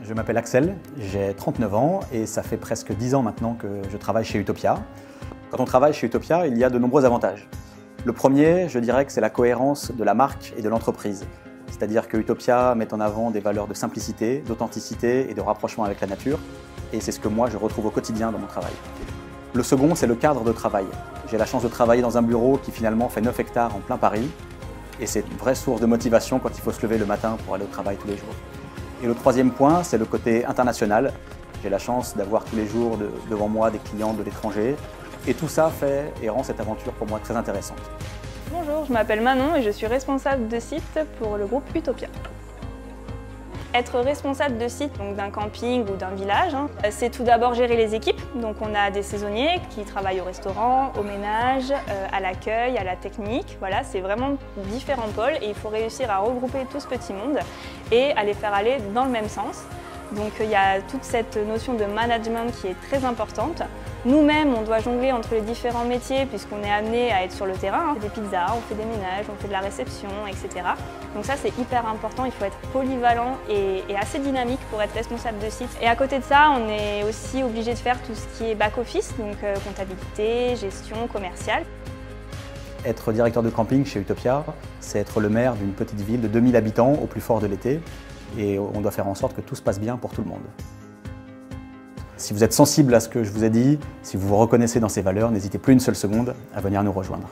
Je m'appelle Axel, j'ai 39 ans et ça fait presque 10 ans maintenant que je travaille chez Utopia. Quand on travaille chez Utopia, il y a de nombreux avantages. Le premier, je dirais que c'est la cohérence de la marque et de l'entreprise. C'est-à-dire que Utopia met en avant des valeurs de simplicité, d'authenticité et de rapprochement avec la nature. Et c'est ce que moi je retrouve au quotidien dans mon travail. Le second, c'est le cadre de travail. J'ai la chance de travailler dans un bureau qui finalement fait 9 hectares en plein Paris. Et c'est une vraie source de motivation quand il faut se lever le matin pour aller au travail tous les jours. Et le troisième point, c'est le côté international. J'ai la chance d'avoir tous les jours devant moi des clients de l'étranger. Et tout ça fait et rend cette aventure pour moi très intéressante. Bonjour, je m'appelle Manon et je suis responsable de site pour le groupe Utopia. Être responsable de site d'un camping ou d'un village, c'est tout d'abord gérer les équipes. Donc on a des saisonniers qui travaillent au restaurant, au ménage, à l'accueil, à la technique. Voilà, c'est vraiment différents pôles et il faut réussir à regrouper tout ce petit monde et à les faire aller dans le même sens. Donc il y a toute cette notion de management qui est très importante. Nous-mêmes, on doit jongler entre les différents métiers puisqu'on est amené à être sur le terrain. On fait des pizzas, on fait des ménages, on fait de la réception, etc. Donc ça, c'est hyper important. Il faut être polyvalent et assez dynamique pour être responsable de site. Et à côté de ça, on est aussi obligé de faire tout ce qui est back-office, donc comptabilité, gestion, commerciale. Être directeur de camping chez Utopia, c'est être le maire d'une petite ville de 2000 habitants au plus fort de l'été. Et on doit faire en sorte que tout se passe bien pour tout le monde. Si vous êtes sensible à ce que je vous ai dit, si vous vous reconnaissez dans ces valeurs, n'hésitez plus une seule seconde à venir nous rejoindre.